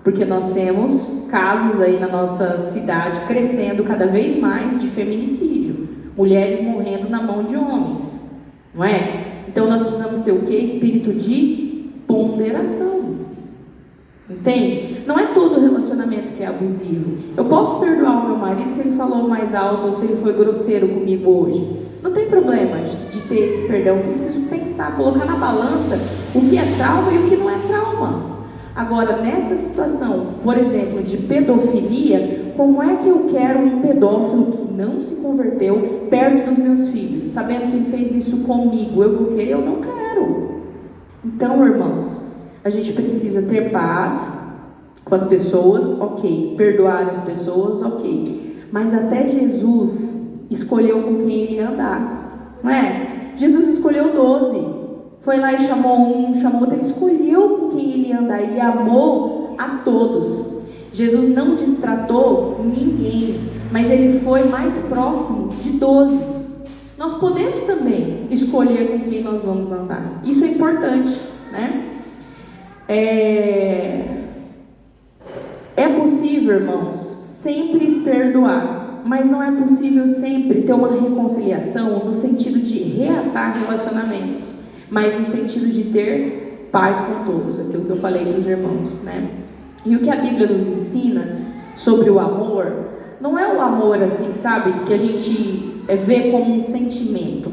porque nós temos casos aí na nossa cidade crescendo cada vez mais de feminicídio, mulheres morrendo na mão de homens, não é? Então nós precisamos ter o quê? Espírito de ponderação. Entende? Não é todo relacionamento que é abusivo. Eu posso perdoar o meu marido se ele falou mais alto ou se ele foi grosseiro comigo hoje. Não tem problema de ter esse perdão. Eu preciso pensar, colocar na balança o que é trauma e o que não é trauma. Agora, nessa situação, por exemplo, de pedofilia, como é que eu quero um pedófilo que não se converteu perto dos meus filhos, sabendo que ele fez isso comigo? Eu vou querer? Eu não quero. Então, irmãos, a gente precisa ter paz com as pessoas, ok. Perdoar as pessoas, ok. Mas até Jesus escolheu com quem ele ia andar, não é? Jesus escolheu 12. Foi lá e chamou um, chamou outro, ele escolheu com quem ele ia andar, ele amou a todos. Jesus não destratou ninguém, mas ele foi mais próximo de 12. Nós podemos também escolher com quem nós vamos andar, isso é importante, né? É possível, irmãos, sempre perdoar, mas não é possível sempre ter uma reconciliação no sentido de reatar relacionamentos, mas no sentido de ter paz com todos, aquilo que eu falei para os irmãos, né? E o que a Bíblia nos ensina sobre o amor, não é o amor assim, sabe, que a gente vê como um sentimento,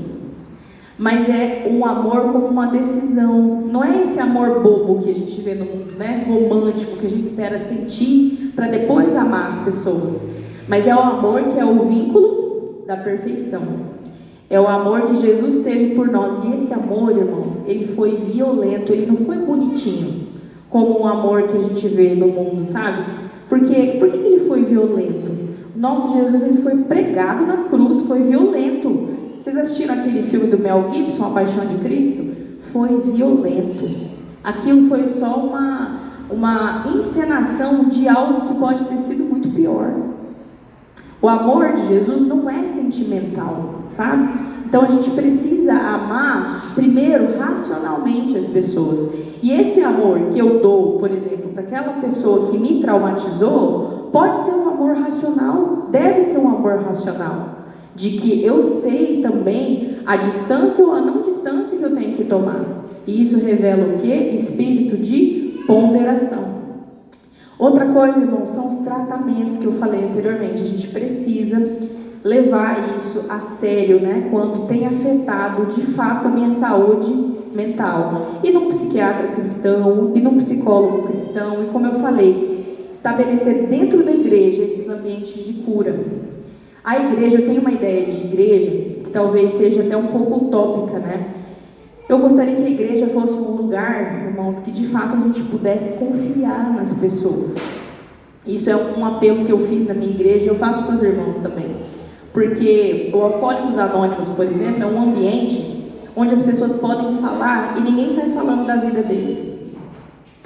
mas é um amor como uma decisão. Não é esse amor bobo que a gente vê no mundo, né? Romântico, que a gente espera sentir para depois amar as pessoas, mas é o amor que é o vínculo da perfeição. É o amor que Jesus teve por nós. E esse amor, irmãos, ele foi violento, ele não foi bonitinho, como um amor que a gente vê no mundo, sabe? Por que ele foi violento? O nosso Jesus, ele foi pregado na cruz, foi violento. Vocês assistiram aquele filme do Mel Gibson, A Paixão de Cristo? Foi violento. Aquilo foi só uma encenação de algo que pode ter sido muito pior. O amor de Jesus não é sentimental, sabe? Então a gente precisa amar primeiro racionalmente as pessoas. E esse amor que eu dou, por exemplo, para aquela pessoa que me traumatizou, pode ser um amor racional, deve ser um amor racional. De que eu sei também a distância ou a não distância que eu tenho que tomar. E isso revela o quê? Espírito de ponderação. Outra coisa, irmão, são os tratamentos que eu falei anteriormente. A gente precisa levar isso a sério, né? Quando tem afetado de fato a minha saúde mental. E num psiquiatra cristão, e num psicólogo cristão, e como eu falei, estabelecer dentro da igreja esses ambientes de cura. A igreja, eu tenho uma ideia de igreja que talvez seja até um pouco utópica, né? Eu gostaria que a igreja fosse um lugar, irmãos, que de fato a gente pudesse confiar nas pessoas. Isso é um apelo que eu fiz na minha igreja e eu faço para os irmãos também. Porque o Alcoólicos Anônimos, por exemplo, é um ambiente onde as pessoas podem falar e ninguém sai falando da vida dele.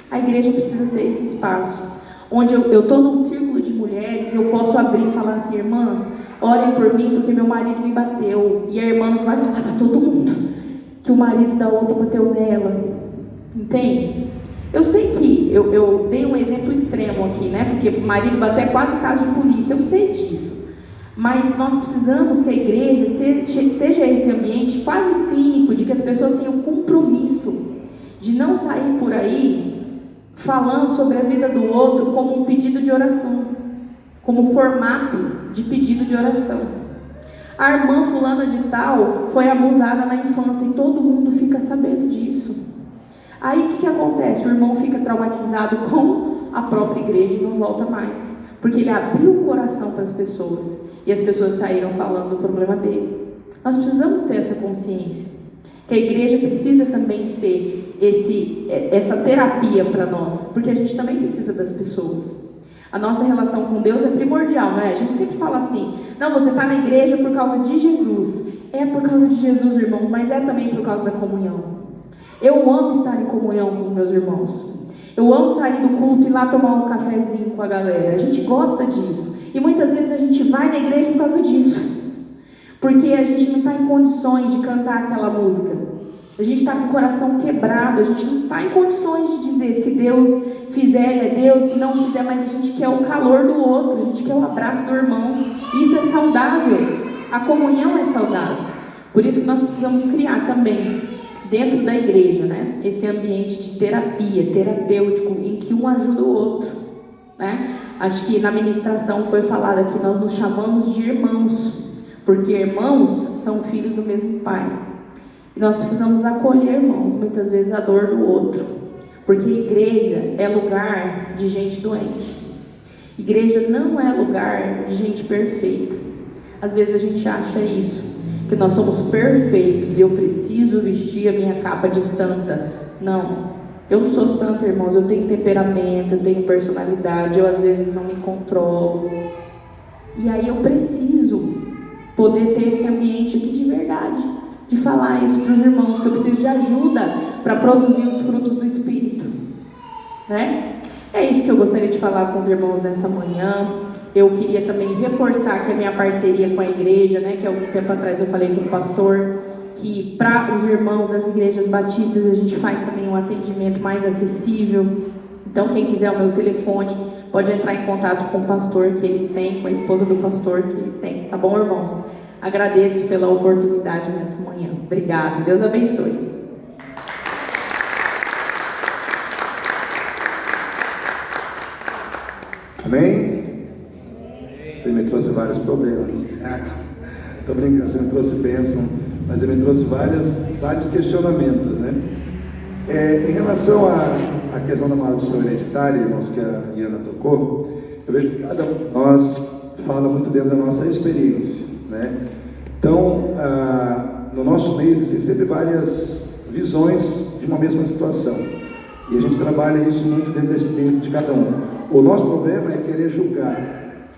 A igreja precisa ser esse espaço, onde eu estou num círculo de mulheres e eu posso abrir e falar assim: irmãs, orem por mim porque meu marido me bateu. E a irmã não vai falar para todo mundo que o marido da outra bateu nela. Entende? Eu sei que eu dei um exemplo extremo aqui, né? Porque o marido bater é quase caso de polícia, eu sei disso. Mas nós precisamos que a igreja seja esse ambiente quase clínico, de que as pessoas tenham compromisso de não sair por aí falando sobre a vida do outro como um pedido de oração, como formato de pedido de oração. A irmã fulana de tal foi abusada na infância e todo mundo fica sabendo disso. Aí o que acontece? O irmão fica traumatizado com a própria igreja e não volta mais, porque ele abriu o coração para as pessoas e as pessoas saíram falando do problema dele. Nós precisamos ter essa consciência, que a igreja precisa também ser essa terapia para nós, porque a gente também precisa das pessoas. A nossa relação com Deus é primordial, não é? A gente sempre fala assim: não, você está na igreja por causa de Jesus. É por causa de Jesus, irmãos, mas é também por causa da comunhão. Eu amo estar em comunhão com os meus irmãos. Eu amo sair do culto e ir lá tomar um cafezinho com a galera. A gente gosta disso. E muitas vezes a gente vai na igreja por causa disso, porque a gente não está em condições de cantar aquela música. A gente está com o coração quebrado. A gente não está em condições de dizer: se Deus fizer, Ele é Deus. Se não fizer, mas a gente quer o calor do outro. A gente quer o abraço do irmão. Isso é saudável. A comunhão é saudável. Por isso que nós precisamos criar também dentro da igreja, né? Esse ambiente de terapia, terapêutico, em que um ajuda o outro, né? Acho que na ministração foi falado que nós nos chamamos de irmãos, porque irmãos são filhos do mesmo pai. E nós precisamos acolher, irmãos, muitas vezes a dor do outro, porque igreja é lugar de gente doente. Igreja não é lugar de gente perfeita. Às vezes a gente acha isso, que nós somos perfeitos e eu preciso vestir a minha capa de santa. Não, eu não sou santa, irmãos. Eu tenho temperamento, eu tenho personalidade, eu às vezes não me controlo. E aí eu preciso poder ter esse ambiente aqui de verdade, de falar isso para os irmãos, que eu preciso de ajuda para produzir os frutos do Espírito, né? É isso que eu gostaria de falar com os irmãos nessa manhã. Eu queria também reforçar que a minha parceria com a igreja, né, que há algum tempo atrás eu falei com o pastor, que para os irmãos das igrejas batistas a gente faz também um atendimento mais acessível. Então quem quiser o meu telefone pode entrar em contato com o pastor que eles têm, com a esposa do pastor que eles têm, tá bom, irmãos? Agradeço pela oportunidade nessa manhã. Obrigada, Deus abençoe. Amém? Você me trouxe vários problemas. Estou brincando, você me trouxe bênção, mas ele me trouxe vários questionamentos, né? Em relação à questão da maldição hereditária, irmãos, que a Iana tocou, eu vejo que cada um de nós fala muito dentro da nossa experiência, né? Então, no nosso meio existem sempre várias visões de uma mesma situação, e a gente trabalha isso muito dentro da experiência de cada um. O nosso problema é querer julgar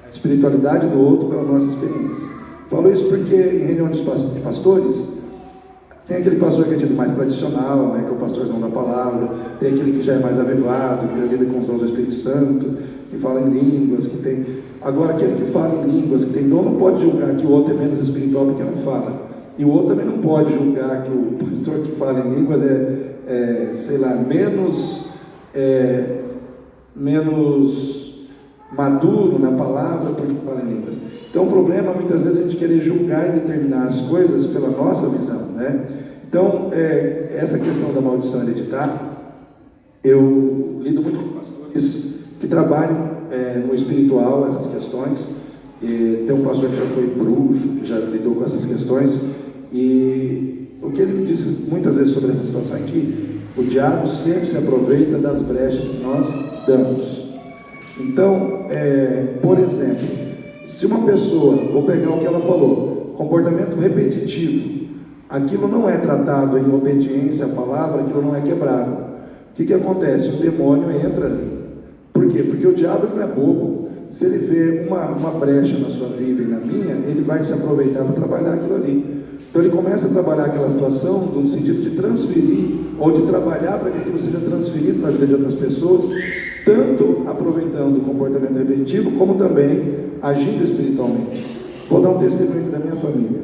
a espiritualidade do outro pela nossa experiência. Falo isso porque em reunião de pastores, tem aquele pastor que é tido mais tradicional, né, que é o pastorzão da palavra, tem aquele que já é mais avivado, que lida com os dons do Espírito Santo, que fala em línguas, que tem... Agora, aquele que fala em línguas, que tem dom, não pode julgar que o outro é menos espiritual porque não fala. E o outro também não pode julgar que o pastor que fala em línguas sei lá, menos maduro na palavra porque fala em línguas. Então o problema muitas vezes é a gente querer julgar e determinar as coisas pela nossa visão, né? Então essa questão da maldição hereditária, eu lido muito com pastores que trabalham no espiritual, essas questões. Tem um pastor que já foi bruxo, que já lidou com essas questões, e o que ele me disse muitas vezes sobre essa situação é que o diabo sempre se aproveita das brechas que nós damos. Então, por exemplo, se uma pessoa, vou pegar o que ela falou, comportamento repetitivo, aquilo não é tratado em obediência à palavra, aquilo não é quebrado. O que acontece? O demônio entra ali. Por quê? Porque o diabo não é bobo. Se ele vê uma brecha na sua vida e na minha, ele vai se aproveitar para trabalhar aquilo ali. Então ele começa a trabalhar aquela situação no sentido de transferir, ou de trabalhar para que aquilo seja transferido na vida de outras pessoas, tanto aproveitando o comportamento repetitivo, como também agindo espiritualmente. Vou dar um testemunho da minha família.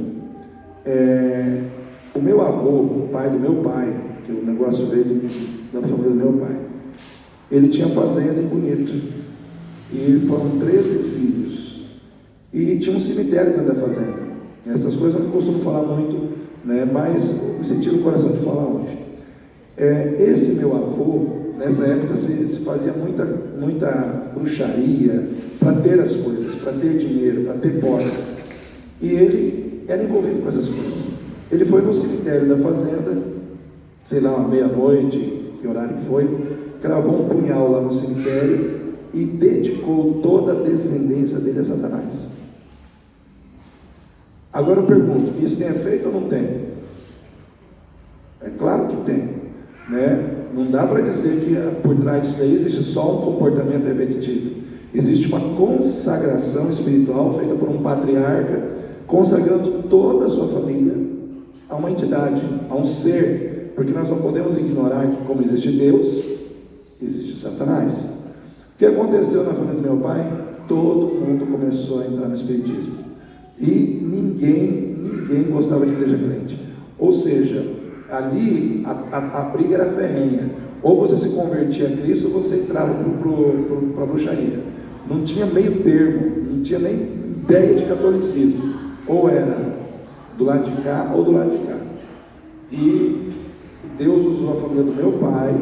O meu avô, o pai do meu pai, que o negócio veio da família do meu pai, ele tinha fazenda em Bonito, e foram 13 filhos, e tinha um cemitério dentro da fazenda. Essas coisas eu não costumo falar muito, né, mas me senti no coração de falar hoje. Esse meu avô, nessa época se fazia muita bruxaria para ter as coisas, para ter dinheiro, para ter posse, e ele era envolvido com essas coisas. Ele foi no cemitério da fazenda, sei lá, uma meia-noite, que horário que foi, cravou um punhal lá no cemitério e dedicou toda a descendência dele a Satanás. Agora eu pergunto, isso tem efeito ou não tem? É claro que tem, né? Não dá para dizer que por trás disso aí existe só um comportamento repetitivo. Existe uma consagração espiritual feita por um patriarca, consagrando toda a sua família a uma entidade, a um ser, porque nós não podemos ignorar que, como existe Deus, existe Satanás. O que aconteceu na família do meu pai? Todo mundo começou a entrar no espiritismo, e ninguém gostava de igreja crente. Ou seja, ali a briga era ferrenha. Ou você se convertia a Cristo, ou você entrava para a bruxaria. Não tinha meio termo, não tinha nem ideia de catolicismo. Ou era do lado de cá ou do lado de cá. E Deus usou a família do meu pai,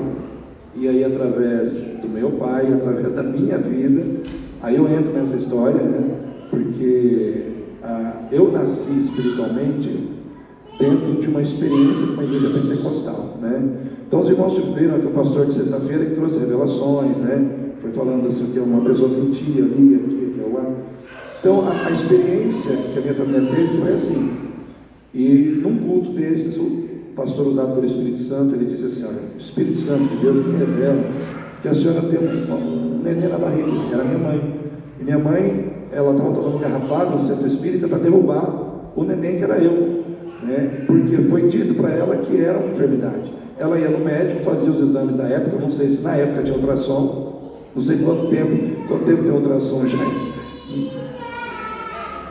e aí através do meu pai, através da minha vida, aí eu entro nessa história, né? Porque eu nasci espiritualmente dentro de uma experiência de uma igreja pentecostal, né? Então os irmãos viram que o pastor de sexta-feira que trouxe revelações, né? Foi falando assim que uma pessoa sentia ali, aqui, lá. Então a experiência que a minha família teve foi assim. E num culto desses, o pastor usado pelo Espírito Santo, ele disse assim: olha, o Espírito Santo de Deus me revela que a senhora tem um neném na barriga. Era minha mãe. E minha mãe, ela estava tomando garrafada no centro espírita para derrubar o neném que era eu, né? Porque foi dito para ela que era uma enfermidade. Ela ia no médico, fazia os exames da época, não sei se na época tinha ultrassom, não sei quanto tempo tem ultrassom já.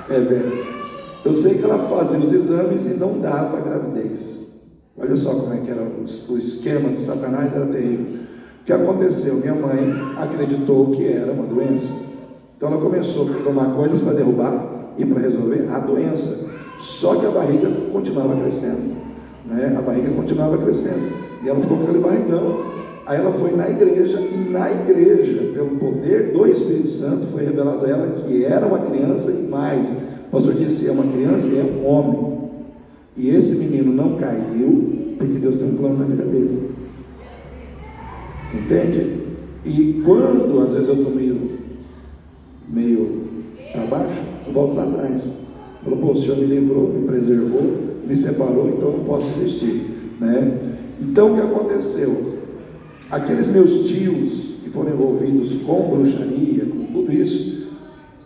Velho. Eu sei que ela fazia os exames e não dava gravidez. Olha só como é que era o esquema de Satanás, era terrível. O que aconteceu? Minha mãe acreditou que era uma doença. Então ela começou a tomar coisas para derrubar e para resolver a doença. Só que a barriga continuava crescendo, né? A barriga continuava crescendo. E ela ficou com aquele barrigão. Aí ela foi na igreja, e na igreja, pelo poder do Espírito Santo, foi revelado a ela que era uma criança e mais. O pastor disse: é uma criança e é um homem. E esse menino não caiu, porque Deus tem um plano na vida dele. Entende? E quando, às vezes eu estou meio para baixo, eu volto lá atrás. Falou: pô, o Senhor me livrou, me preservou, me separou, então eu não posso desistir, né? Então o que aconteceu? Aqueles meus tios que foram envolvidos com bruxaria, com tudo isso,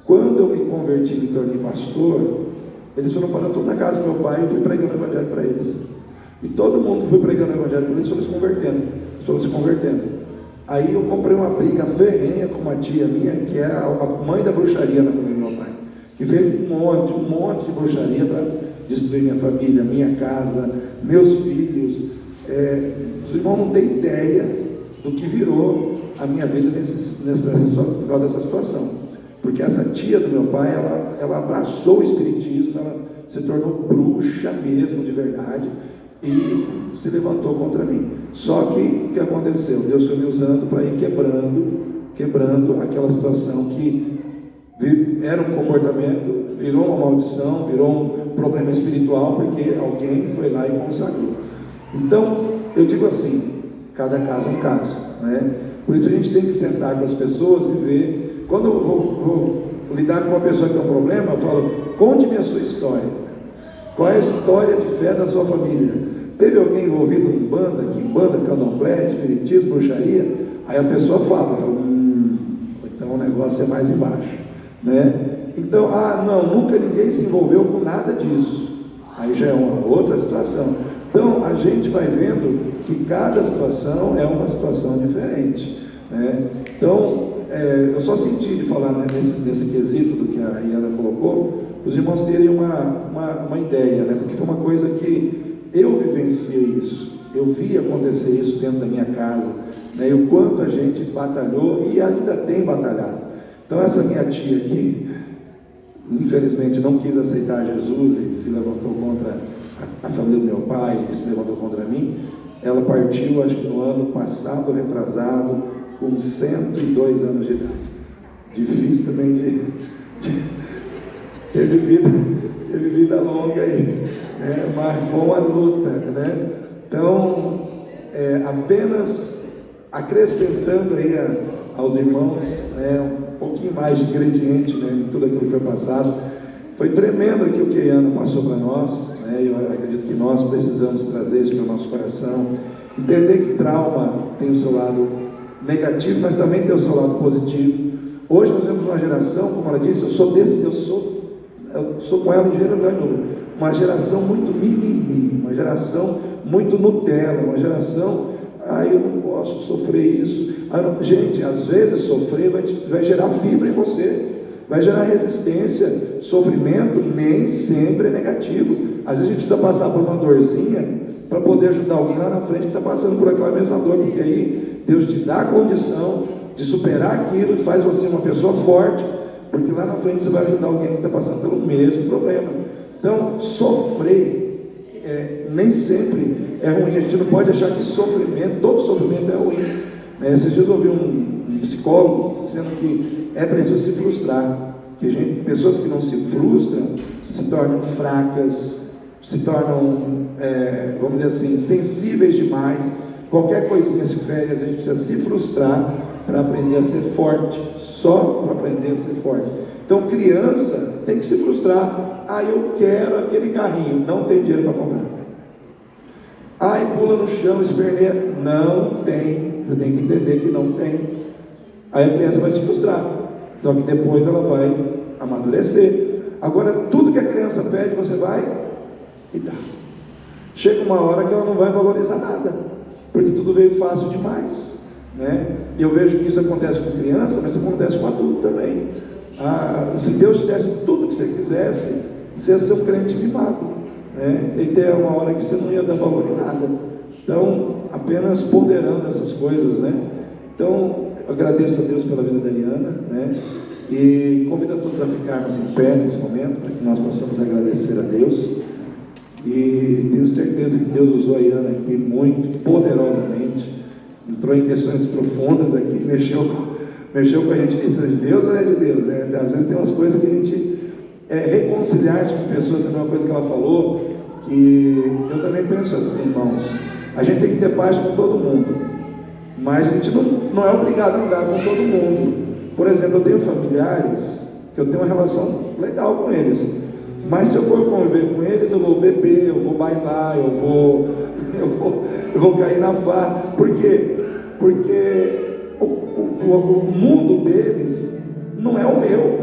quando eu me converti e me tornei pastor, eles foram parando tudo na casa do meu pai e eu fui pregando o evangelho para eles. E todo mundo que foi pregando o evangelho para eles foram se convertendo. Aí eu comprei uma briga ferrenha com uma tia minha, que é a mãe da bruxaria na família do meu pai, que fez um monte de bruxaria para destruir minha família, minha casa, meus filhos. Os irmãos não têm ideia do que virou a minha vida por causa dessa situação. Porque essa tia do meu pai, ela abraçou o espiritismo, ela se tornou bruxa mesmo, de verdade, e se levantou contra mim. Só que o que aconteceu? Deus foi me usando para ir quebrando aquela situação que era um comportamento, virou uma maldição, virou um problema espiritual, porque alguém foi lá e consagrou. Então, eu digo assim, cada caso é um caso, né? Por isso a gente tem que sentar com as pessoas e ver. Quando eu vou lidar com uma pessoa que tem um problema, eu falo: conte-me a sua história. Qual é a história de fé da sua família? Teve alguém envolvido em banda, candomblé, espiritismo, bruxaria? Aí a pessoa fala, então o negócio é mais embaixo, né? Então, não, nunca ninguém se envolveu com nada disso. Aí já é uma outra situação. Então, a gente vai vendo que cada situação é uma situação diferente, né? Então, eu só senti de falar, né, nesse quesito do que a Iana colocou, os irmãos terem uma ideia, né? Porque foi uma coisa que eu vivenciei isso, eu vi acontecer isso dentro da minha casa, né? E o quanto a gente batalhou e ainda tem batalhado. Então, essa minha tia aqui, infelizmente não quis aceitar Jesus e se levantou contra a família do meu pai, e se levantou contra mim. Ela partiu, acho que no ano passado, retrasado, com 102 anos de idade. Difícil também teve vida longa aí, né? Mas foi uma luta, né? Então, apenas acrescentando aí aos irmãos, né, um pouquinho mais de ingrediente, né, em tudo aquilo que foi passado. Foi tremendo aquilo que a Iana passou para nós, né? Eu acredito que nós precisamos trazer isso para o nosso coração, entender que trauma tem o seu lado negativo, mas também tem o seu lado positivo. Hoje nós vemos uma geração, como ela disse, eu sou com ela em gênero grande número, uma geração muito mimimi, uma geração muito Nutella, uma geração, eu não posso sofrer isso. Gente, às vezes sofrer vai gerar fibra em você, vai gerar resistência. Sofrimento nem sempre é negativo. Às vezes a gente precisa passar por uma dorzinha para poder ajudar alguém lá na frente que está passando por aquela mesma dor, porque aí Deus te dá a condição de superar aquilo e faz você uma pessoa forte, porque lá na frente você vai ajudar alguém que está passando pelo mesmo problema. Então, sofrer nem sempre é ruim. A gente não pode achar que sofrimento, todo sofrimento é ruim, né? Esses dias eu ouvi um psicólogo dizendo que é preciso se frustrar, que pessoas que não se frustram se tornam fracas, se tornam, vamos dizer assim, sensíveis demais. Qualquer coisinha se fere, a gente precisa se frustrar para aprender a ser forte, só para aprender a ser forte. Então, criança tem que se frustrar. Eu quero aquele carrinho, não tem dinheiro para comprar. Pula no chão, esperneia, não tem. Você tem que entender que não tem. Aí a criança vai se frustrar, só que depois ela vai amadurecer. Agora, tudo que a criança pede, você vai e dá. Chega uma hora que ela não vai valorizar nada, porque tudo veio fácil demais, né? E eu vejo que isso acontece com criança, mas isso acontece com adulto também. Se Deus te desse tudo que você quisesse, você ia ser um crente mimado, né? E ter uma hora que você não ia dar valor em nada. Então, apenas ponderando essas coisas, né? Então, eu agradeço a Deus pela vida da Iana, né? E convido a todos a ficarmos em pé nesse momento, para que nós possamos agradecer a Deus. E tenho certeza que Deus usou a Iana aqui muito poderosamente, entrou em questões profundas aqui, mexeu com a gente. Isso é de Deus ou não é de Deus, né? Às vezes tem umas coisas que a gente reconciliar-se com pessoas. Também uma coisa que ela falou, que eu também penso assim, irmãos, a gente tem que ter paz com todo mundo, mas a gente não é obrigado a andar com todo mundo. Por exemplo, eu tenho familiares que eu tenho uma relação legal com eles, mas se eu for conviver com eles, eu vou beber, eu vou bailar, eu vou cair na farra. Por quê? Porque o mundo deles não é o meu.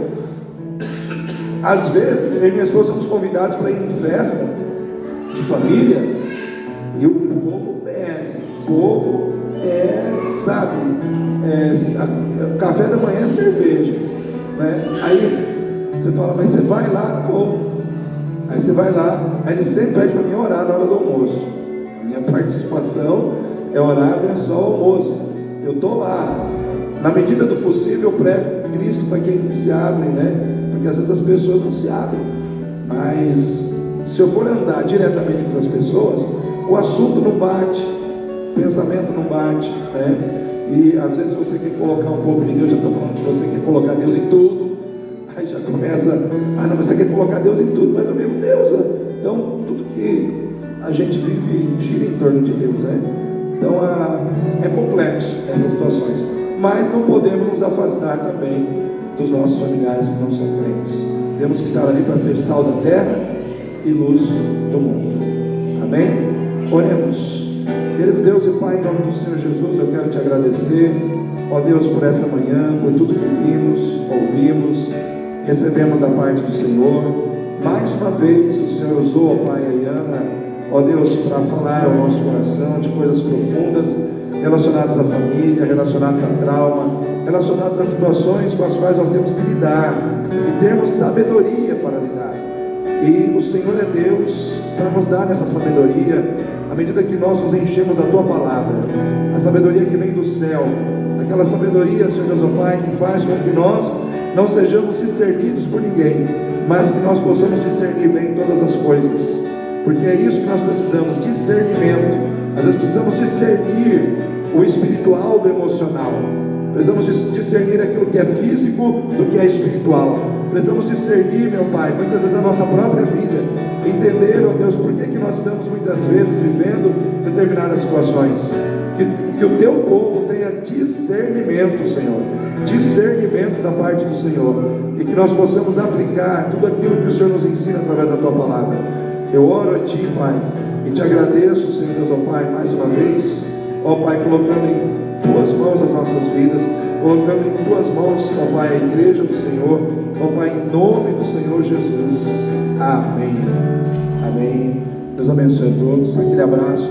Às vezes, eu e minha esposa somos convidados para ir em festa de família, e o povo bebe, o povo sabe, café da manhã é cerveja, né? Aí você fala, mas você vai lá, aí você vai lá, aí ele sempre pede para mim orar na hora do almoço. A minha participação é orar e abençoar o almoço. Eu estou lá, na medida do possível, eu prego Cristo para quem se abre, né? Porque às vezes as pessoas não se abrem, mas se eu for andar diretamente com as pessoas, o assunto não bate, o pensamento não bate, né? E às vezes você quer colocar um pouco de Deus, já estou falando que você quer colocar Deus em tudo, aí já começa, não, você quer colocar Deus em tudo, mas eu vivo Deus, né? Então tudo que a gente vive gira em torno de Deus, né? Então é complexo essas situações, mas não podemos nos afastar também dos nossos familiares que não são crentes. Temos que estar ali para ser sal da terra e luz do mundo. Amém? Oremos. Querido Deus e Pai, em nome do Senhor Jesus, eu quero te agradecer, ó Deus, por essa manhã, por tudo que vimos, ouvimos, recebemos da parte do Senhor. Mais uma vez o Senhor usou, ó Pai, a Iana, ó Deus, para falar ao nosso coração de coisas profundas relacionadas à família, relacionadas a trauma, relacionadas a situações com as quais nós temos que lidar e termos sabedoria para lidar. E o Senhor é Deus para nos dar essa sabedoria à medida que nós nos enchemos da Tua palavra, a sabedoria que vem do céu, aquela sabedoria, Senhor Deus, ó Pai, que faz com que nós não sejamos discernidos por ninguém, mas que nós possamos discernir bem todas as coisas, porque é isso que nós precisamos, discernimento. Às vezes precisamos discernir o espiritual do emocional, precisamos discernir aquilo que é físico do que é espiritual, precisamos discernir, meu Pai, muitas vezes a nossa própria vida, entender, ó Deus, por que nós estamos muitas vezes vivendo determinadas situações, que o Teu povo tenha discernimento, Senhor, discernimento da parte do Senhor, e que nós possamos aplicar tudo aquilo que o Senhor nos ensina através da Tua palavra. Eu oro a Ti, Pai, e Te agradeço, Senhor Deus, ó Pai, mais uma vez, ó Pai, colocando em Tuas mãos as nossas vidas, colocando em Tuas mãos, ó Pai, a igreja do Senhor, ó Pai, em nome do Senhor Jesus. Amém. Amém. Deus abençoe a todos. Aquele abraço.